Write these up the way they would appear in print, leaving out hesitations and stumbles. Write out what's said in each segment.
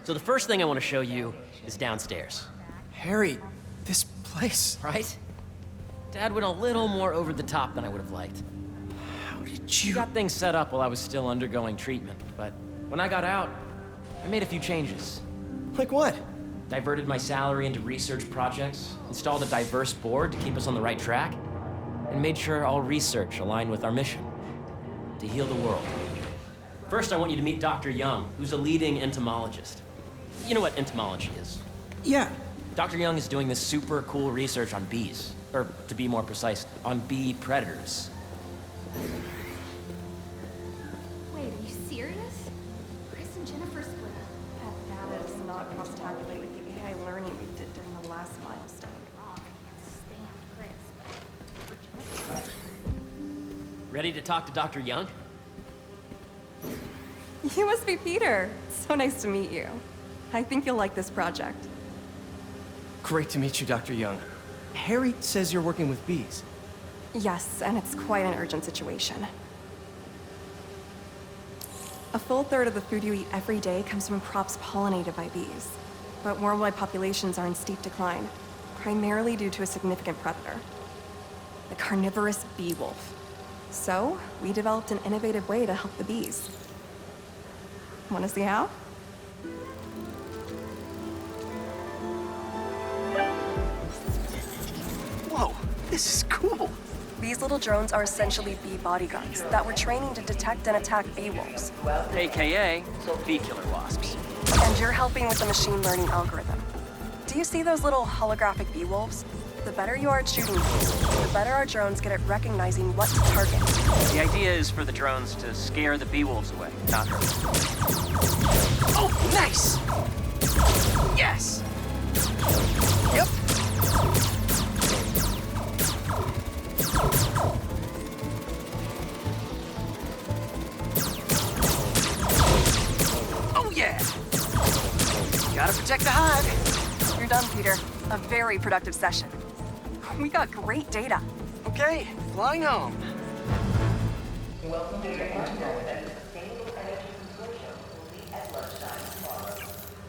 So the first thing I want to show you is downstairs. Harry, this place... Right? Dad went a little more over the top than I would have liked. How did He you... got things set up while I was still undergoing treatment, but when I got out, I made a few changes. Like what? Diverted my salary into research projects, installed a diverse board to keep us on the right track, and made sure all research aligned with our mission, to heal the world. First, I want you to meet Dr. Young, who's a leading entomologist. You know what entomology is? Yeah. Dr. Young is doing this super cool research on bees, or to be more precise, on bee predators. Wait, are you serious? Chris and Jennifer split up. That data does not cross-tabulate with the AI learning we did during the last milestone. Wrong. I can't stand Chris. Ready to talk to Dr. Young? You must be Peter. So nice to meet you. I think you'll like this project. Great to meet you, Dr. Young. Harry says you're working with bees. Yes, and it's quite an urgent situation. A full third of the food you eat every day comes from crops pollinated by bees. But worldwide populations are in steep decline, primarily due to a significant predator, the carnivorous bee wolf. So, we developed an innovative way to help the bees. Want to see how? Whoa, this is cool. These little drones are essentially bee bodyguards that we're training to detect and attack bee wolves. AKA bee killer wasps. And you're helping with the machine learning algorithm. Do you see those little holographic bee wolves? The better you are at shooting bees, the better our drones get at recognizing what to target. The idea is for the drones to scare the bee wolves away, not hurt. Oh, nice! Yes! Yep. Oh, yeah! Gotta protect the hive. You're done, Peter. A very productive session. We got great data. Okay, flying home.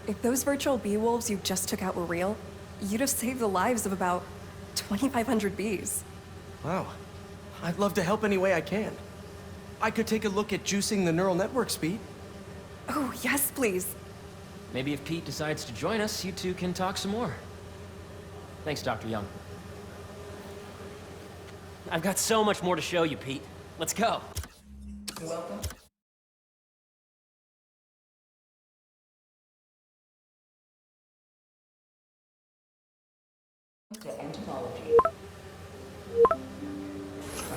If those virtual bee wolves you just took out were real, you'd have saved the lives of about 2,500 bees. Wow. I'd love to help any way I can. I could take a look at juicing the neural network speed. Oh, yes, please. Maybe if Pete decides to join us, you two can talk some more. Thanks, Dr. Young. I've got so much more to show you, Pete. Let's go. Welcome. To entomology.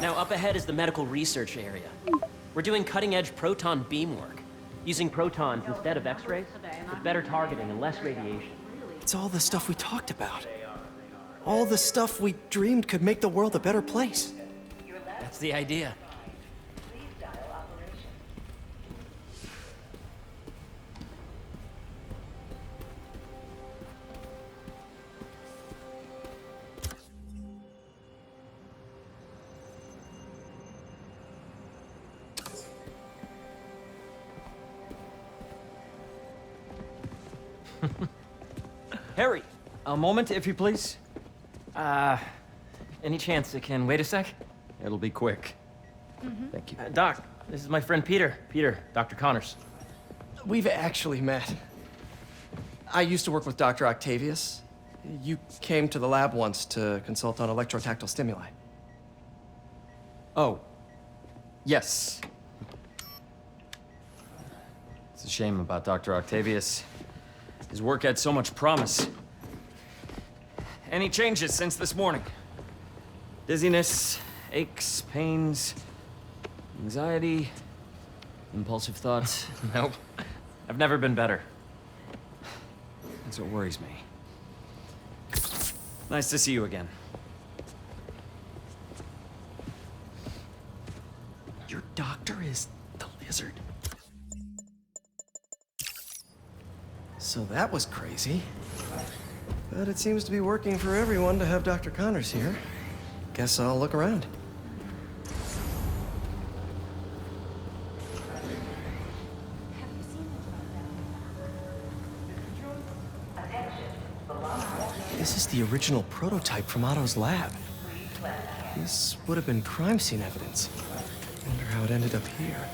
Now, up ahead is the medical research area. We're doing cutting-edge proton beam work, using protons instead of X-rays, with better targeting and less radiation. It's all the stuff we talked about. All the stuff we dreamed could make the world a better place. That's the idea. Harry, a moment, if you please. Any chance it can wait a sec? It'll be quick. Thank you. Doc, this is my friend Peter. Peter, Dr. Connors. We've actually met. I used to work with Dr. Octavius. You came to the lab once to consult on electrotactile stimuli. Oh, yes. It's a shame about Dr. Octavius. His work had so much promise. Any changes since this morning? Dizziness, aches, pains, anxiety, impulsive thoughts? Nope. I've never been better. That's what worries me. Nice to see you again. Your doctor is the lizard. So that was crazy. But it seems to be working for everyone to have Dr. Connors here. Guess I'll look around. this is the original prototype from Otto's lab. This would have been crime scene evidence. Wonder how it ended up here.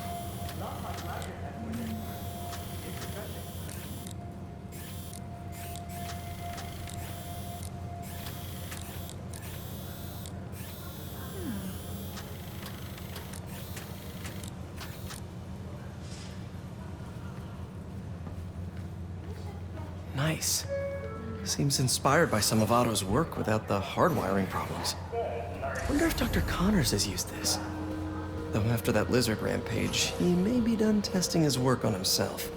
Nice. Seems inspired by some of Otto's work without the hardwiring problems. Wonder if Dr. Connors has used this. Though after that lizard rampage, he may be done testing his work on himself.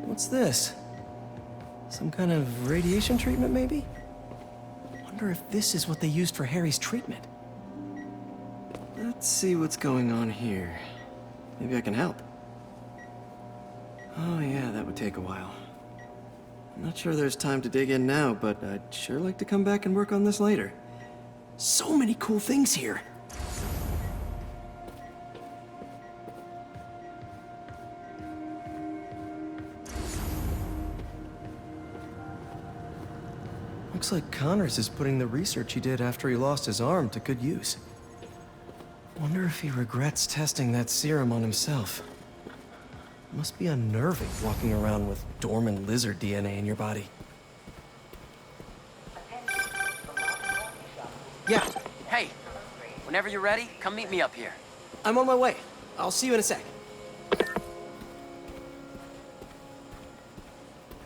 What's this? Some kind of radiation treatment, maybe? Wonder if this is what they used for Harry's treatment. Let's see what's going on here. Maybe I can help. Oh yeah, that would take a while. I'm not sure there's time to dig in now, but I'd sure like to come back and work on this later. So many cool things here. Looks like Connors is putting the research he did after he lost his arm to good use. Wonder if he regrets testing that serum on himself. Must be unnerving walking around with dormant lizard DNA in your body. Yeah, Hey, whenever you're ready, come meet me up here. I'm on my way. I'll see you in a sec.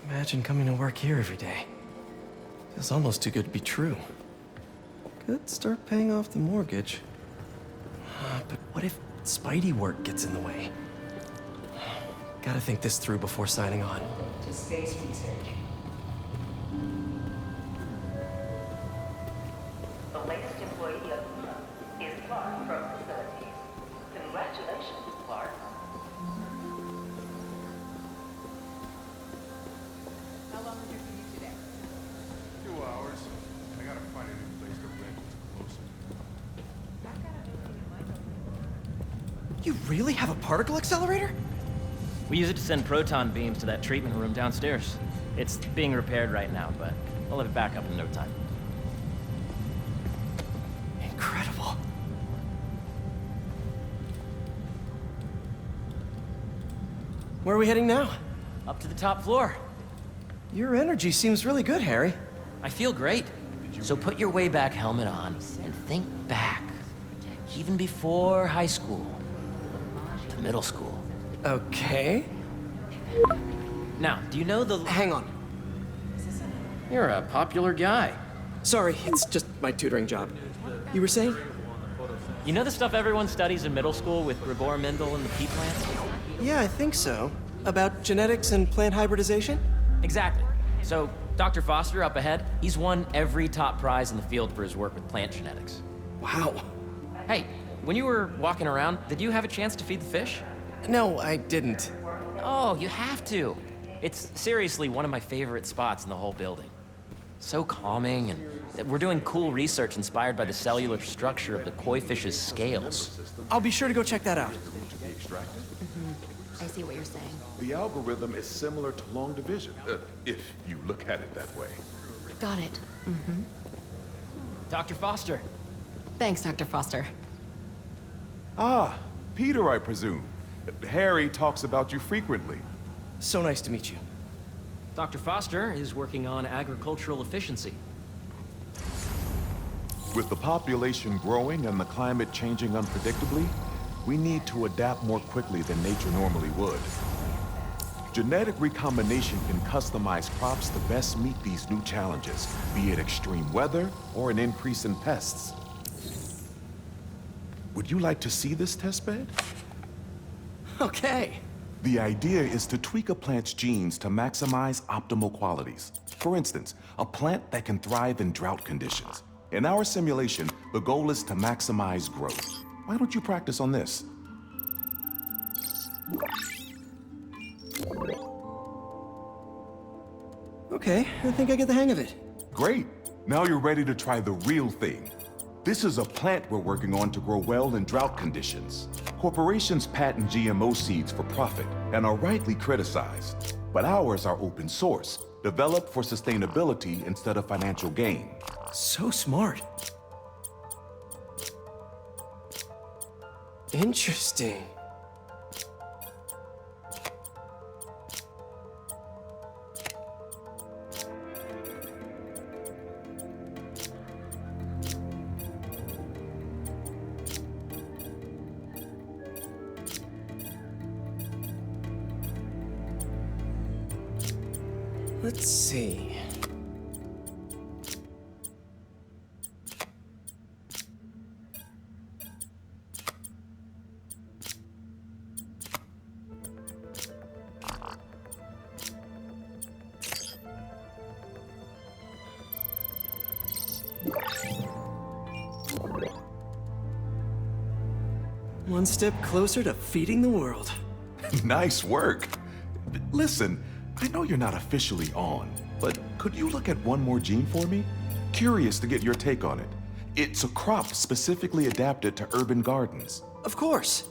Imagine coming to work here every day. Feels almost too good to be true. Could start paying off the mortgage. But what if Spidey work gets in the way? Gotta think this through before signing on. To space research. The latest employee of the month is Clark from Facilities. Congratulations, Clark. How long would you be today? 2 hours. I gotta find a new place to rent that's closer. You really have a particle accelerator? We use it to send proton beams to that treatment room downstairs. It's being repaired right now, but I'll have it back up in no time. Incredible. Where are we heading now? Up to the top floor. Your energy seems really good, Harry. I feel great. So put your way back helmet on and think back. Even before high school. To middle school. Okay. Now, do you know the... Hang on. You're a popular guy. Sorry, it's just my tutoring job. You were saying? You know the stuff everyone studies in middle school with Gregor Mendel and the pea plants? Yeah, I think so. About genetics and plant hybridization? Exactly. So, Dr. Foster up ahead, he's won every top prize in the field for his work with plant genetics. Wow. Hey, when you were walking around, did you have a chance to feed the fish? No, I didn't. Oh, you have to. It's seriously one of my favorite spots in the whole building. So calming, and we're doing cool research inspired by the cellular structure of the koi fish's scales. I'll be sure to go check that out. To be extracted. I see what you're saying. The algorithm is similar to long division, if you look at it that way. Got it. Dr. Foster. Thanks, Dr. Foster. Ah, Peter, I presume. Harry talks about you frequently. So nice to meet you. Dr. Foster is working on agricultural efficiency. With the population growing and the climate changing unpredictably, we need to adapt more quickly than nature normally would. Genetic recombination can customize crops to best meet these new challenges, be it extreme weather or an increase in pests. Would you like to see this testbed? Okay. The idea is to tweak a plant's genes to maximize optimal qualities. For instance, a plant that can thrive in drought conditions. In our simulation, the goal is to maximize growth. Why don't you practice on this? Okay, I think I get the hang of it. Great. Now you're ready to try the real thing. This is a plant we're working on to grow well in drought conditions. Corporations patent GMO seeds for profit and are rightly criticized. But ours are open source, developed for sustainability instead of financial gain. So smart. Interesting. Let's see. One step closer to feeding the world. Nice work. Listen, I know you're not officially on, but could you look at one more gene for me? Curious to get your take on it. It's a crop specifically adapted to urban gardens. Of course.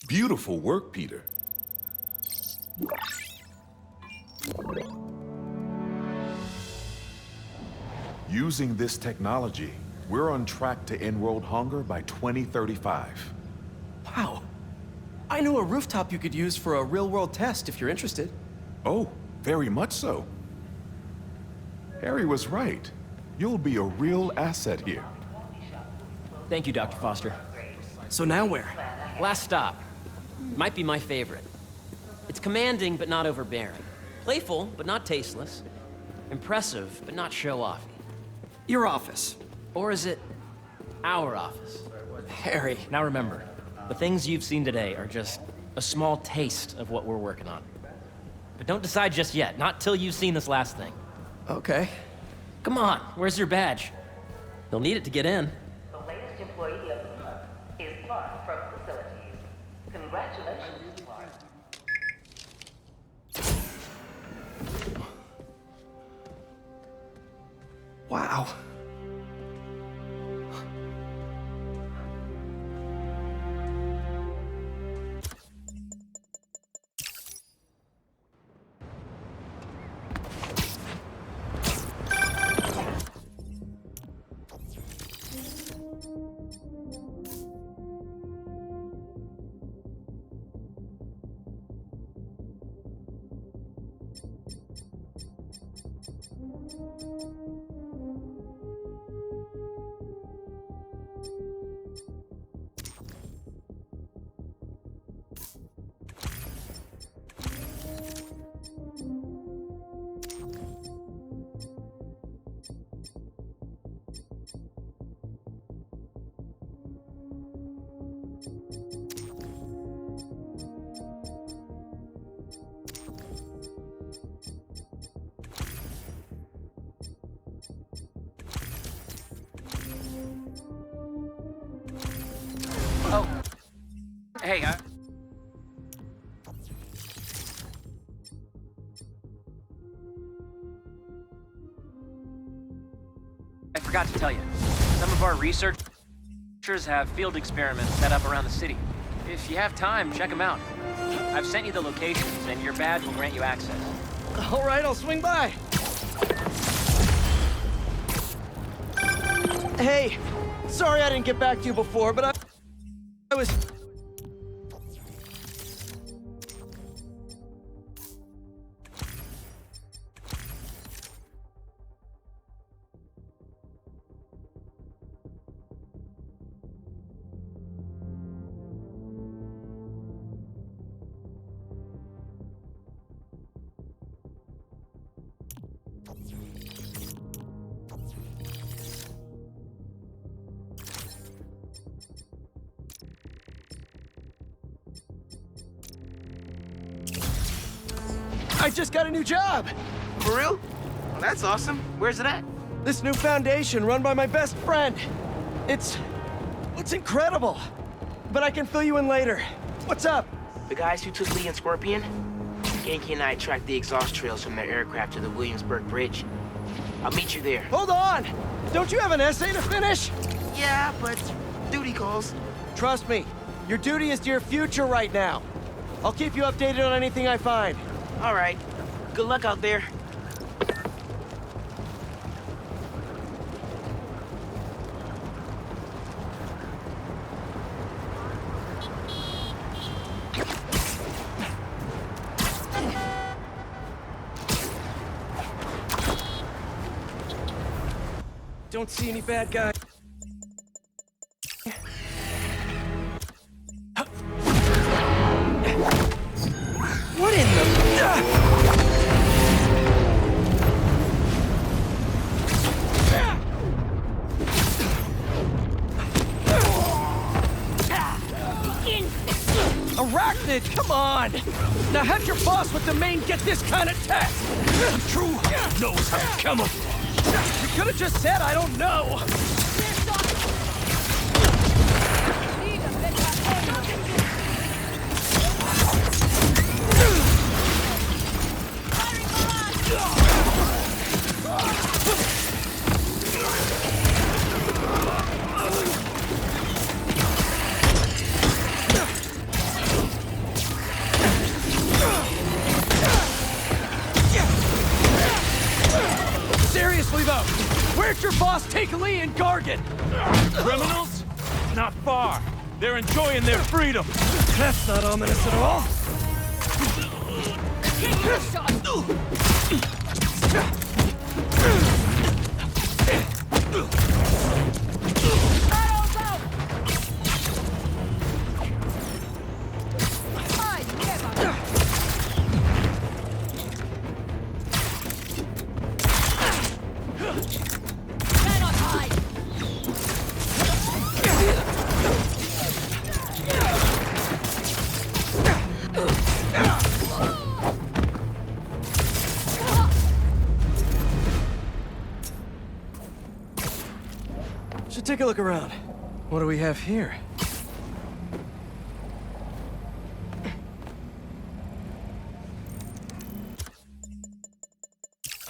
Beautiful work, Peter. Using this technology, we're on track to end world hunger by 2035. Wow. I know a rooftop you could use for a real-world test if you're interested. Oh, very much so. Harry was right. You'll be a real asset here. Thank you, Dr. Foster. So now where? Last stop. Might be my favorite. It's commanding, but not overbearing. Playful, but not tasteless. Impressive, but not show-offy. Your office. Or is it our office? Harry. Now remember, the things you've seen today are just a small taste of what we're working on. But don't decide just yet, not till you've seen this last thing. Okay. Come on, where's your badge? You'll need it to get in. The latest employee of the month is Clark from Facilities. Congratulations, Clark. Wow. Oh. Hey, I forgot to tell you. Some of our researchers have field experiments set up around the city. If you have time, check them out. I've sent you the locations, and your badge will grant you access. All right, I'll swing by. Hey, sorry I didn't get back to you before, but I was... I just got a new job! For real? Well, that's awesome. Where's it at? This new foundation run by my best friend. It's incredible. But I can fill you in later. What's up? The guys who took Lee and Scorpion? Genki and I tracked the exhaust trails from their aircraft to the Williamsburg Bridge. I'll meet you there. Hold on! Don't you have an essay to finish? Yeah, but duty calls. Trust me, your duty is to your future right now. I'll keep you updated on anything I find. All right. Good luck out there. Don't see any bad guys. What in the... Arachnid, come on! Now have your boss with the main get this kind of test! True knows how to camouflage! You could have just said I don't know! Seriously though, where'd your boss take Lee and Gargan? Criminals? Not far. They're enjoying their freedom. That's not ominous at all. So take a look around. What do we have here?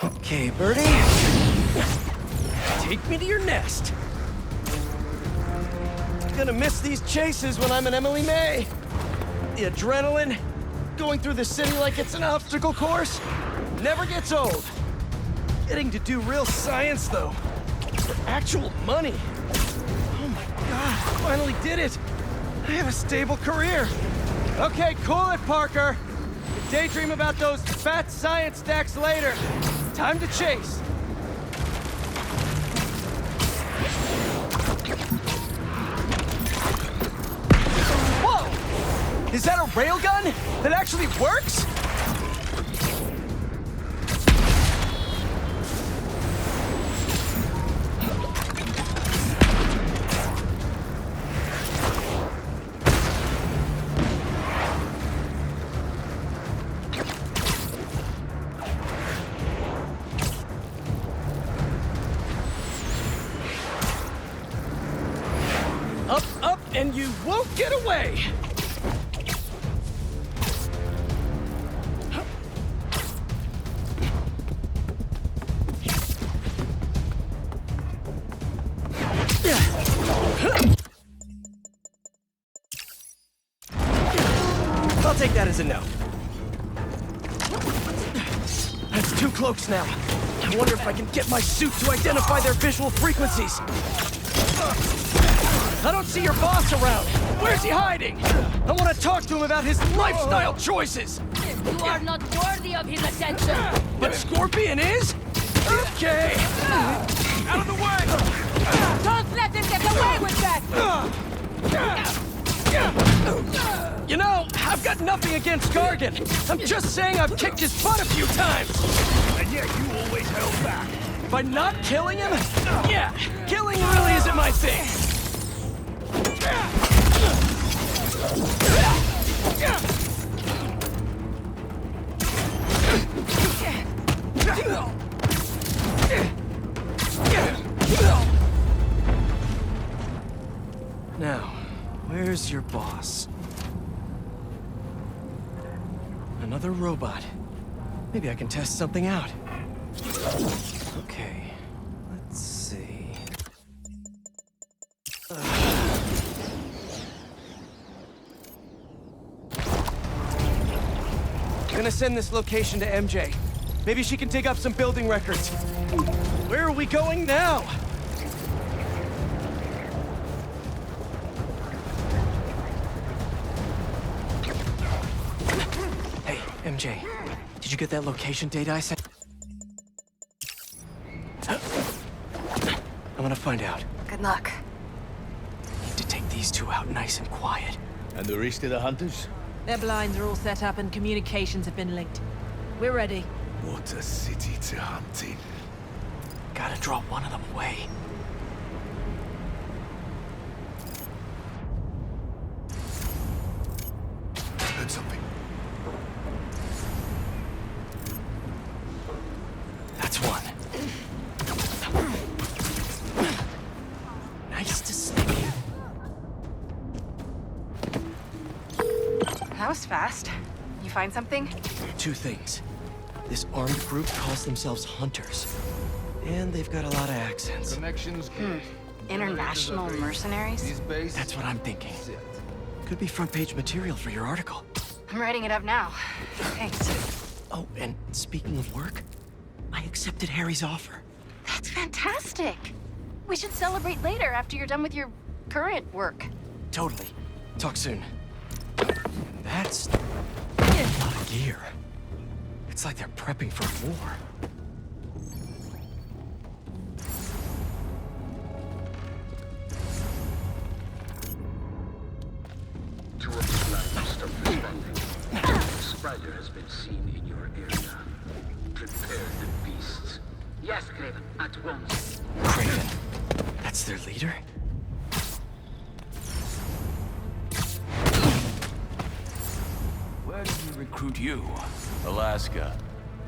Okay, Birdie. Take me to your nest. Gonna miss these chases when I'm an Emily May. The adrenaline, going through the city like it's an obstacle course, never gets old. Getting to do real science, though. For actual money. Oh my God, finally did it. I have a stable career. Okay, cool it, Parker. Daydream about those fat science stacks later. Time to chase. Whoa! Is that a railgun that actually works? Up, and you won't get away! I'll take that as a no. That's 2 cloaks now. I wonder if I can get my suit to identify their visual frequencies. I don't see your boss around. Where's he hiding? I want to talk to him about his lifestyle choices. You are not worthy of his attention. But Scorpion is? Okay. Out of the way! Don't let him get away with that! You know, I've got nothing against Gargan. I'm just saying I've kicked his butt a few times. And yet you always held back. By not killing him? Yeah, killing really isn't my thing. Now, where's your boss? Another robot. Maybe I can test something out. Okay, let's see. Gonna send this location to MJ. Maybe she can dig up some building records. Where are we going now? Hey, MJ. Did you get that location data I sent? I'm gonna find out. Good luck. Need to take these 2 out nice and quiet. And the rest of the hunters? Their blinds are all set up and communications have been linked. We're ready. What a city to hunt in. Gotta draw one of them away. Heard something. That's one. Nice to see you. That was fast. You find something? 2 things. This armed group calls themselves Hunters. And they've got a lot of accents. Connections. International mercenaries? That's what I'm thinking. Could be front-page material for your article. I'm writing it up now. Thanks. Oh, and speaking of work, I accepted Harry's offer. That's fantastic. We should celebrate later after you're done with your current work. Totally. Talk soon. That's a lot of gear. It's like they're prepping for war. To a flight stop responding. Spider has been seen in your area. Prepare the beasts. Yes, Craven, at once. Craven. That's their leader? Where did we recruit you? Alaska.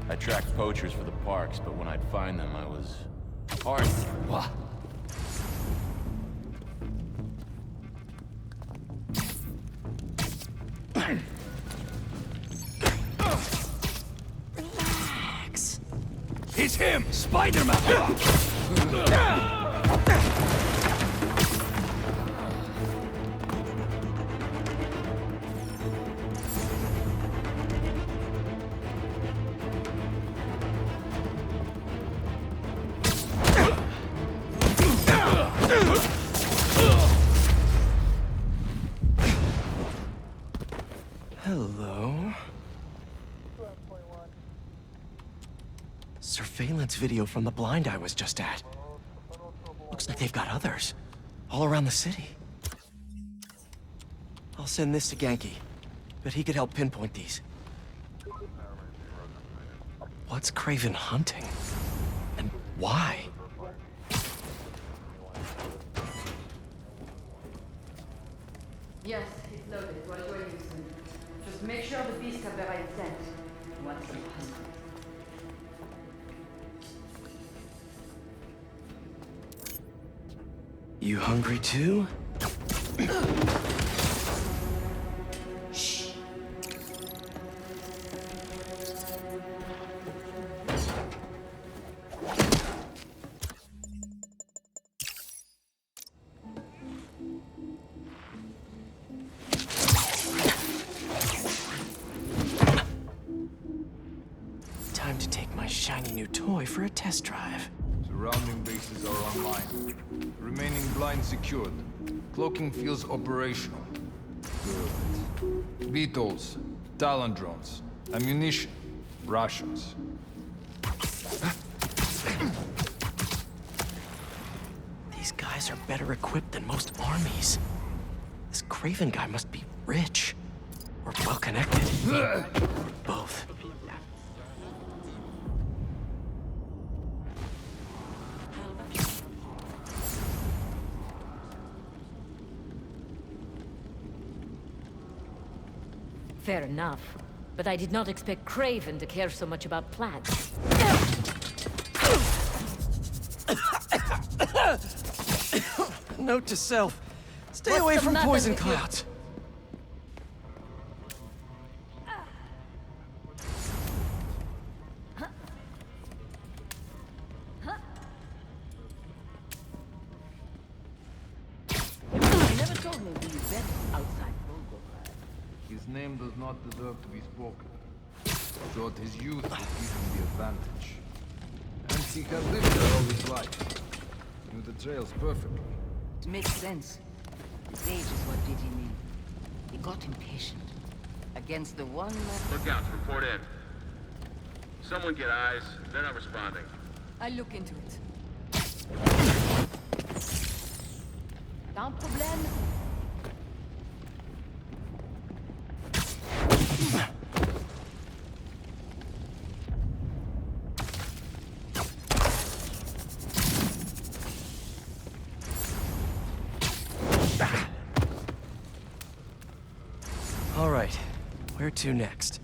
I tracked poachers for the parks, but when I'd find them, I was hard. What? It's him! Spider-Man! Hello. Surveillance video from the blind I was just at. Looks like they've got others. All around the city. I'll send this to Genki. Bet he could help pinpoint these. What's Craven hunting? And why? Yes, it's loaded. What are you using? Just make sure the beasts have the right scent. What's the hunt? You hungry too? Time to take my shiny new toy for a test drive. Surrounding bases are online. Remaining blind secured. Cloaking fields operational. Good. Beetles, Talon drones, ammunition, rations. These guys are better equipped than most armies. This Craven guy must be rich. Or well-connected. Both. Fair enough. But I did not expect Craven to care so much about plants. Note to self. Stay What's away the from matter poison with you? clouds. You never told me we bet outside Volgo. His name does not deserve to be spoken. Thought his youth would give him the advantage. And he had lived there all his life. Knew the trails perfectly. It makes sense. His age is what did him in. He got impatient. Against the one Lookouts, report in. Someone get eyes. They're not responding. I'll look into it. T'as un problème? All right. Where to next?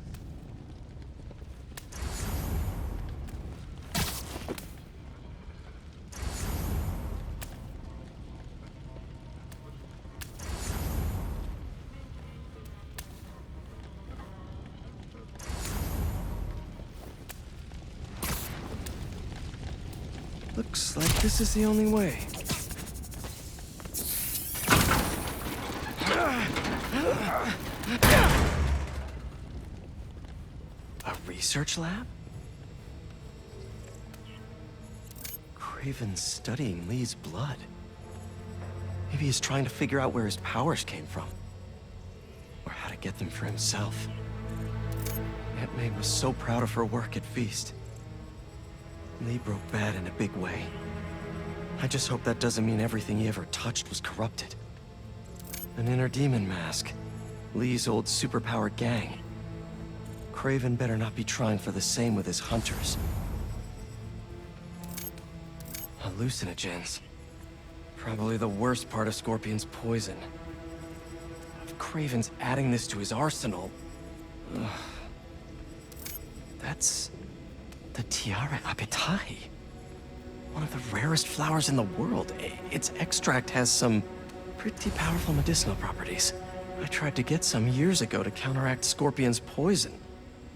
Looks like this is the only way. A research lab? Craven's studying Lee's blood. Maybe he's trying to figure out where his powers came from. Or how to get them for himself. Aunt May was so proud of her work at Feast. Lee broke bad in a big way. I just hope that doesn't mean everything he ever touched was corrupted. An inner demon mask. Lee's old superpowered gang. Craven better not be trying for the same with his hunters. Hallucinogens. Probably the worst part of Scorpion's poison. If Craven's adding this to his arsenal... Ugh. That's... the Tiara Apitai. One of the rarest flowers in the world. Its extract has some pretty powerful medicinal properties. I tried to get some years ago to counteract Scorpion's poison,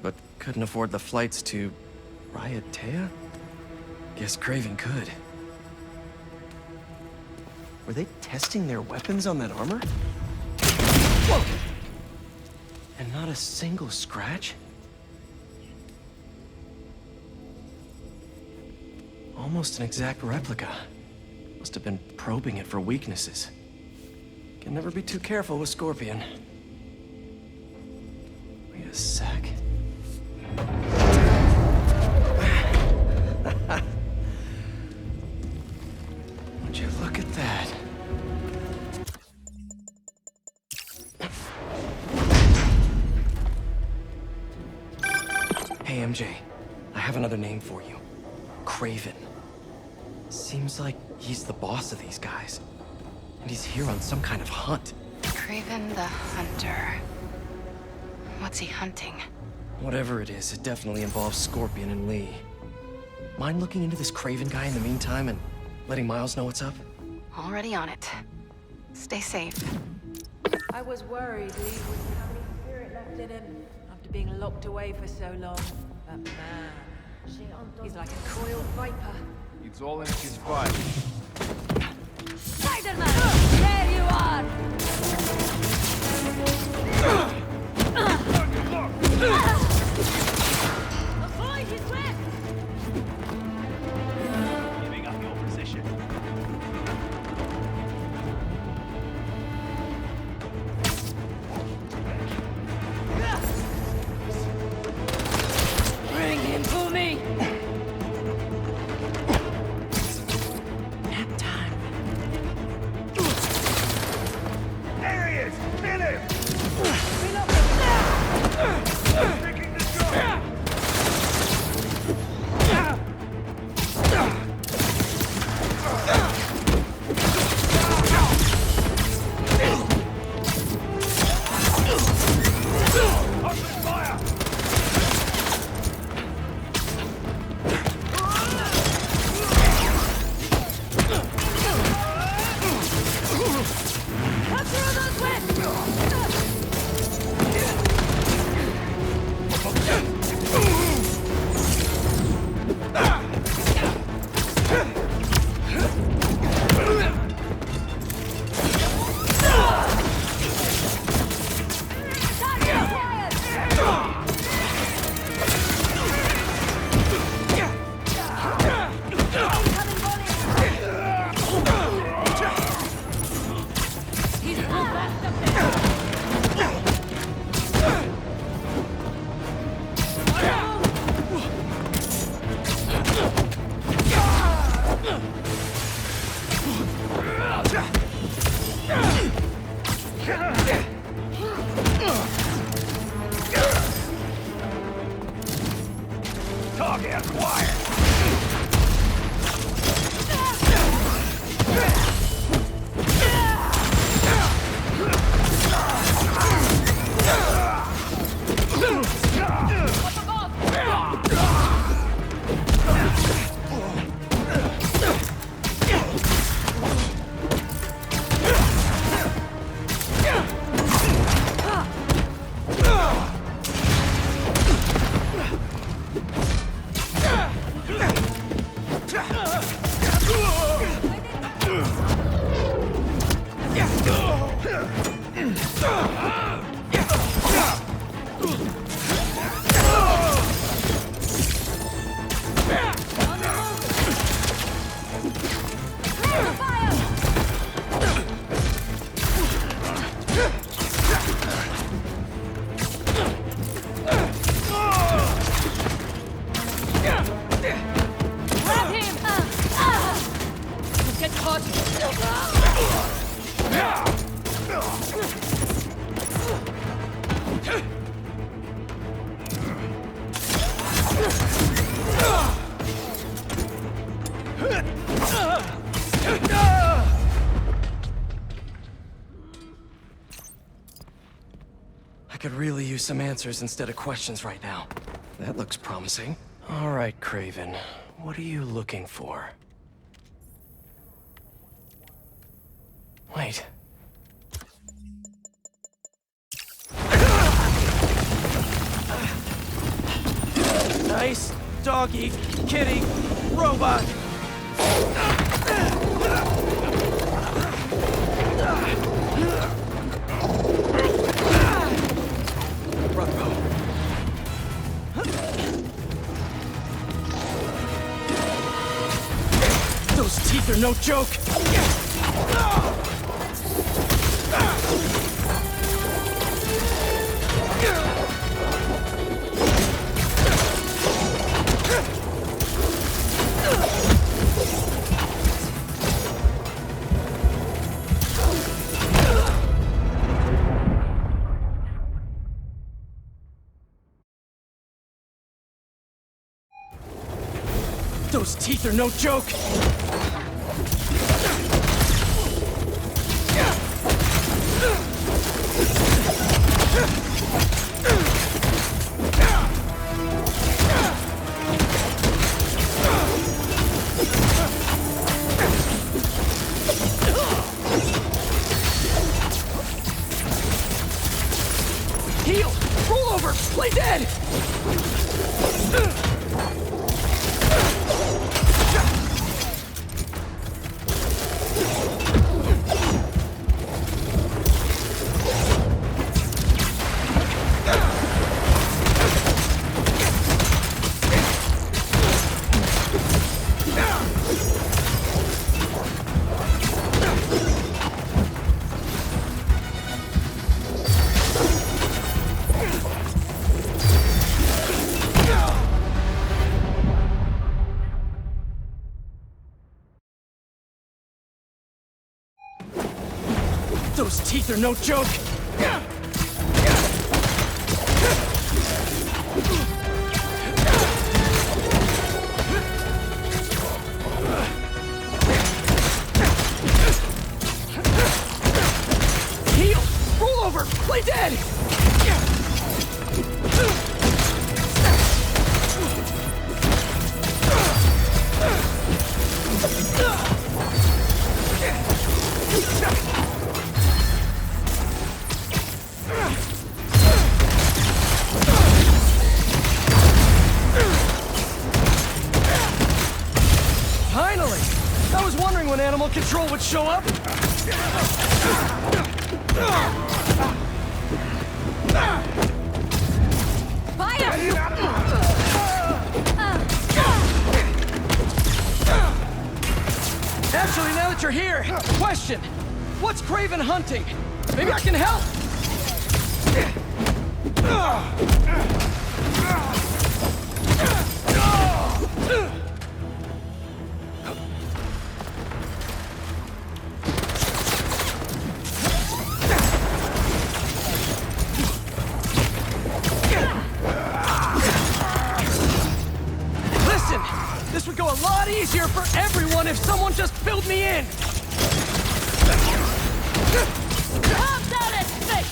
but couldn't afford the flights to Raiatea? Guess Craven could. Were they testing their weapons on that armor? Whoa! And not a single scratch? Almost an exact replica. Must have been probing it for weaknesses. Can never be too careful with Scorpion. Wait a sec. Would you look at that? Hey, MJ. I have another name for you. Craven. Seems like he's the boss of these guys. And he's here on some kind of hunt. Craven the Hunter. What's he hunting? Whatever it is, it definitely involves Scorpion and Lee. Mind looking into this Craven guy in the meantime and letting Miles know what's up? Already on it. Stay safe. I was worried Lee wouldn't have any spirit left in him after being locked away for so long. But man, he's like a coiled viper. It's all in his fire. Spider-Man! There you are! Avoid his web! Giving up your position. Bring him to me! There he is! Hit him! Taking the shot! Open fire! Cut through those webs! He's full blast up there! Target acquired! Grab him! Get caught! I could really use some answers instead of questions right now. That looks promising. All right, Craven. What are you looking for? Wait. Nice doggy, kitty. robot! Those teeth are no joke! Those teeth are no joke! Heal! Roll over! Play dead! Those teeth are no joke! Heal! Roll over! Play dead! Finally! I was wondering when animal control would show up! Actually, now that you're here, question! What's Craven hunting? Maybe I can help! Listen! This would go a lot easier for everyone if someone just filled me in! Calm down and think!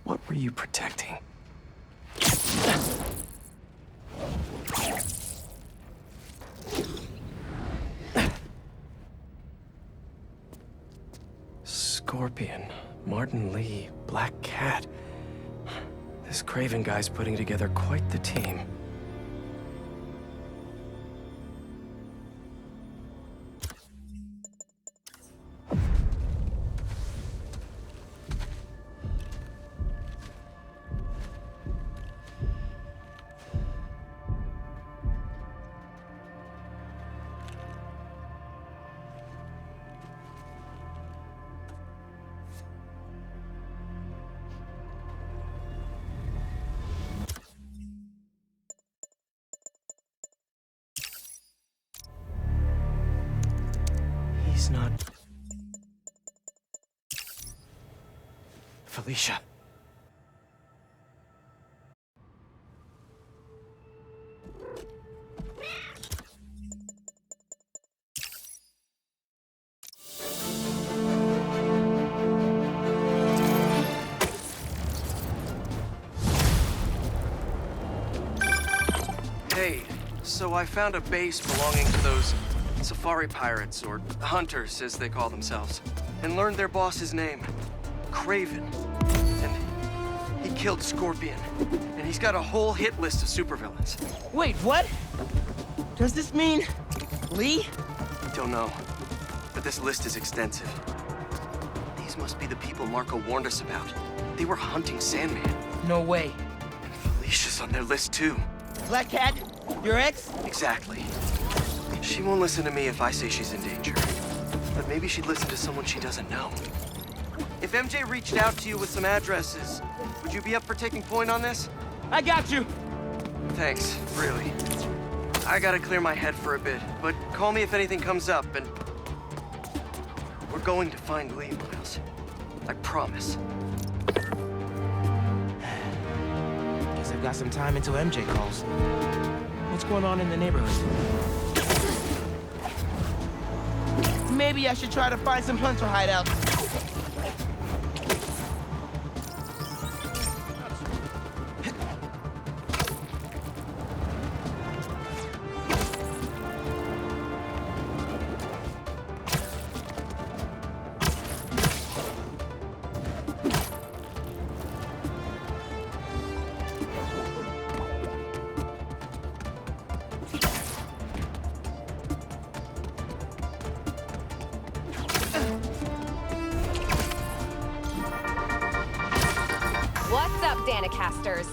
What were you protecting? Scorpion, Martin Lee, Black Cat. This Craven guy's putting together quite the team. He's not... Felicia. raid, so I found a base belonging to those safari pirates, or hunters as they call themselves, and learned their boss's name, Craven. And he killed Scorpion, and he's got a whole hit list of supervillains. Wait, what? Does this mean Lee? Don't know, but this list is extensive. These must be the people Marco warned us about. They were hunting Sandman. No way. And Felicia's on their list too. Black Cat? Your ex? Exactly. She won't listen to me if I say she's in danger. But maybe she'd listen to someone she doesn't know. If MJ reached out to you with some addresses, would you be up for taking point on this? I got you! Thanks, really. I gotta clear my head for a bit, but call me if anything comes up, and... we're going to find Lee, Miles. I promise. Guess I've got some time until MJ calls. What's going on in the neighborhood? Maybe I should try to find some hunter hideouts. What's up, Danicasters?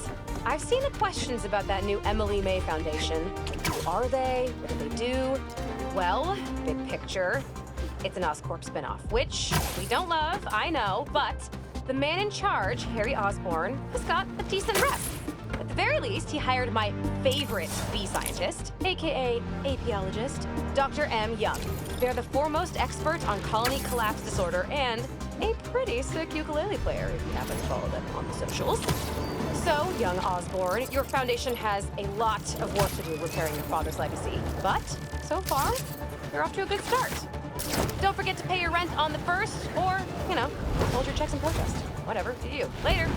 I've seen the questions about that new Emily May Foundation. Who are they? What do they do? Well, big picture, it's an Oscorp spinoff, which we don't love, I know, but the man in charge, Harry Osborn, has got a decent rep. At the very least, he hired my favorite bee scientist, aka apiologist, Dr. M. Young. They're the foremost expert on colony collapse disorder and a pretty sick ukulele player, if you happen to follow them on the socials. So, young Osborn, your foundation has a lot of work to do repairing your father's legacy. But, so far, you're off to a good start. Don't forget to pay your rent on the 1st, or, you know, hold your checks in protest. Whatever, do you. Later.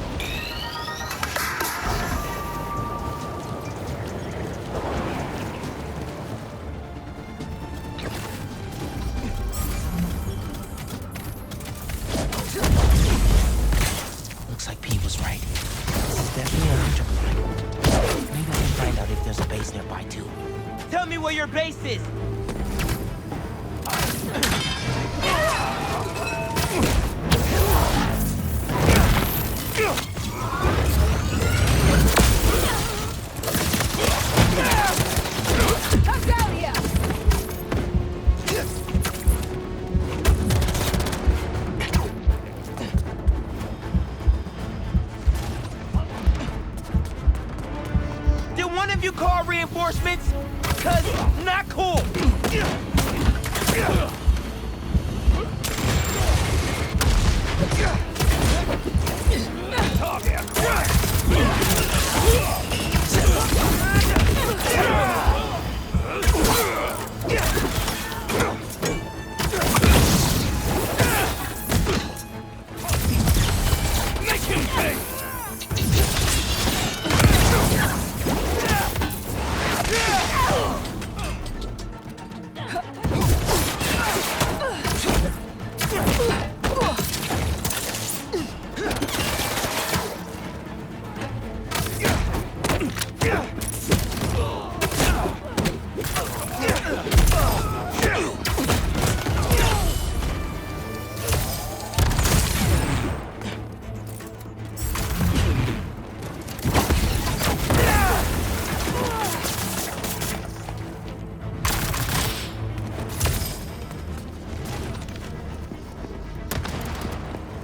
Looks like Pete was right. This is definitely a hunter blind. Maybe I can find out if there's a base nearby, too. Tell me where your base is! Come down here! Did one of you call reinforcements? 'Cause not cool! Make him pay!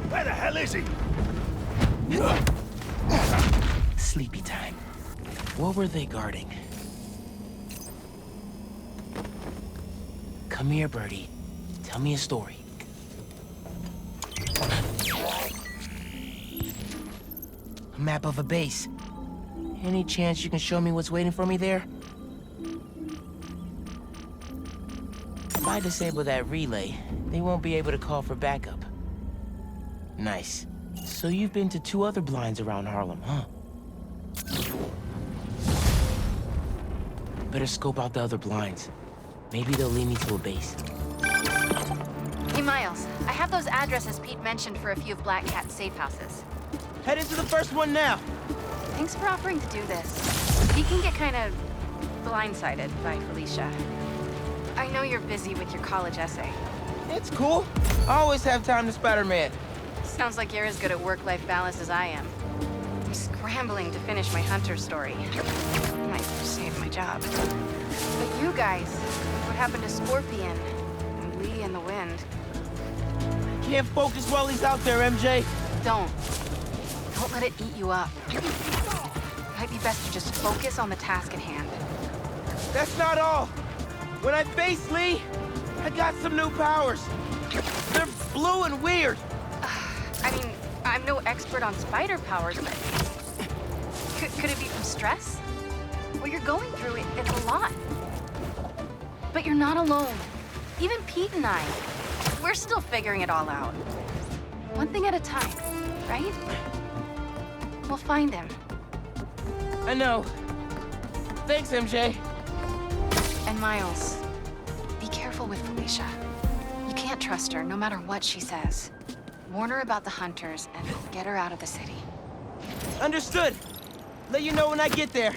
Where the hell is he? Sleepy time. What were they guarding? Come here, Birdie. Tell me a story. A map of a base. Any chance you can show me what's waiting for me there? If I disable that relay, they won't be able to call for backup. Nice. So you've been to 2 other blinds around Harlem, huh? Better scope out the other blinds. Maybe they'll lead me to a base. Hey, Miles. I have those addresses Pete mentioned for a few of Black Cat's safe houses. Head into the first one now. Thanks for offering to do this. He can get kind of blindsided by Felicia. I know you're busy with your college essay. It's cool. I always have time to Spider-Man. Sounds like you're as good at work-life balance as I am. I'm scrambling to finish my Hunter story. Might save my job. But you guys, what happened to Scorpion? And Lee and the Wind? Can't focus while he's out there, MJ. Don't. Don't let it eat you up. Might be best to just focus on the task at hand. That's not all. When I face Lee, I got some new powers. They're blue and weird. I mean, I'm no expert on spider powers, but could it be from stress? What you're going through, it's a lot. But you're not alone. Even Pete and I, we're still figuring it all out. One thing at a time, right? We'll find him. I know. Thanks, MJ. And Miles, be careful with Felicia. You can't trust her, no matter what she says. Warn her about the Hunters and get her out of the city. Understood. Let you know when I get there.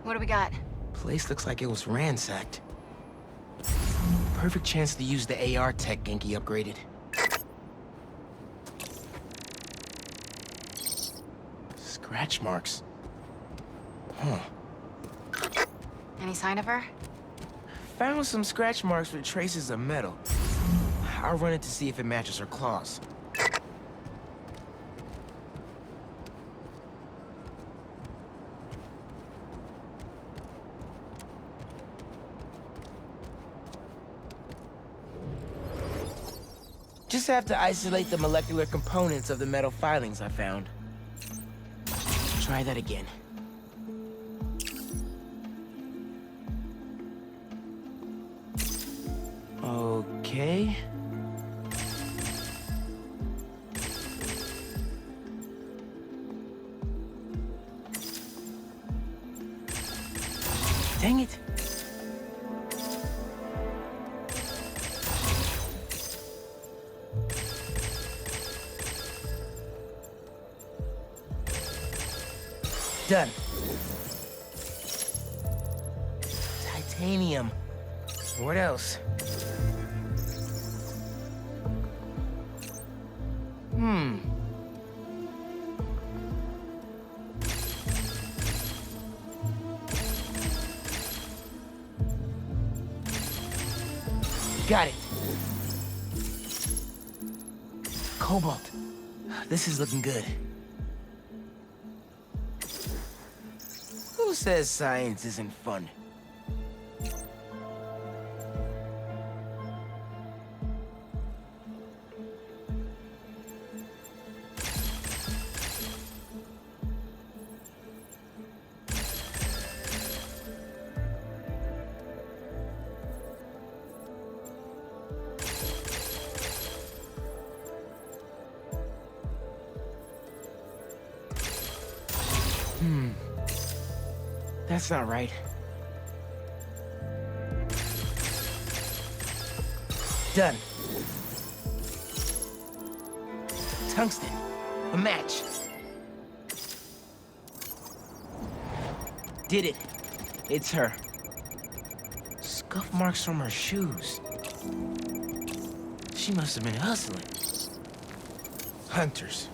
What do we got? Place looks like it was ransacked. Perfect chance to use the AR tech Genki upgraded. Scratch marks. Huh. Any sign of her? Found some scratch marks with traces of metal. I'll run it to see if it matches her claws. Just have to isolate the molecular components of the metal filings I found. Try that again. Okay. Dang it. Done. Titanium. What else? Got it. Cobalt. This is looking good. Who says science isn't fun? That's not right. Done. Tungsten. A match. Did it. It's her. Scuff marks from her shoes. She must have been hustling. Hunters.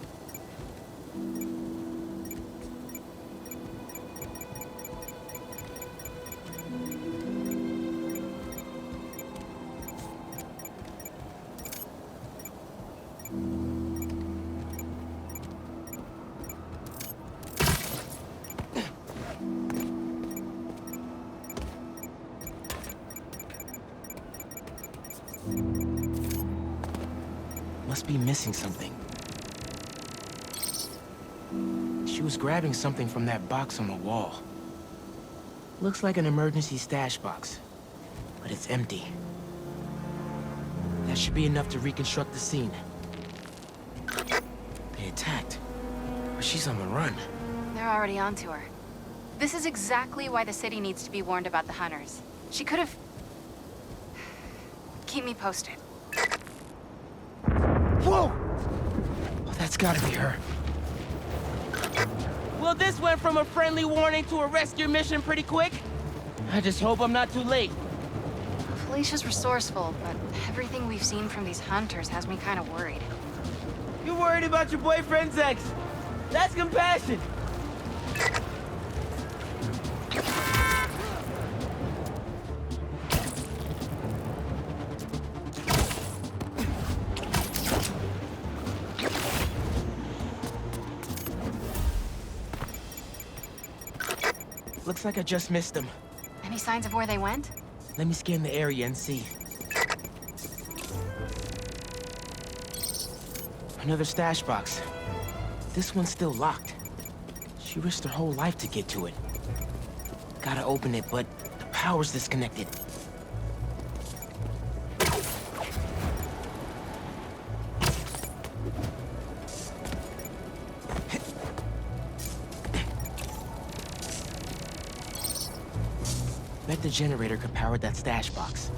Must be missing something. She was grabbing something from that box on the wall. Looks like an emergency stash box, but it's empty. That should be enough to reconstruct the scene. They attacked, but she's on the run. They're already onto her. This is exactly why the city needs to be warned about the hunters. She could have... Keep me posted. Whoa! Oh, that's gotta be her. Well, this went from a friendly warning to a rescue mission pretty quick. I just hope I'm not too late. Felicia's resourceful, but everything we've seen from these hunters has me kind of worried. You're worried about your boyfriend's ex. That's compassion. Looks like I just missed them. Any signs of where they went? Let me scan the area and see. Another stash box. This one's still locked. She risked her whole life to get to it. Gotta open it, but the power's disconnected. Bet the generator could power that stash box.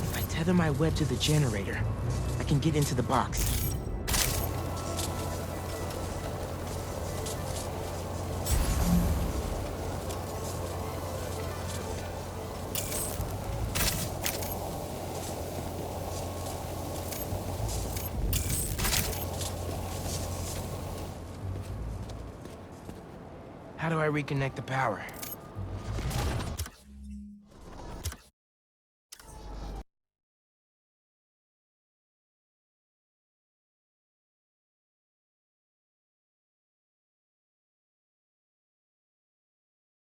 If I tether my web to the generator, I can get into the box. How do I reconnect the power?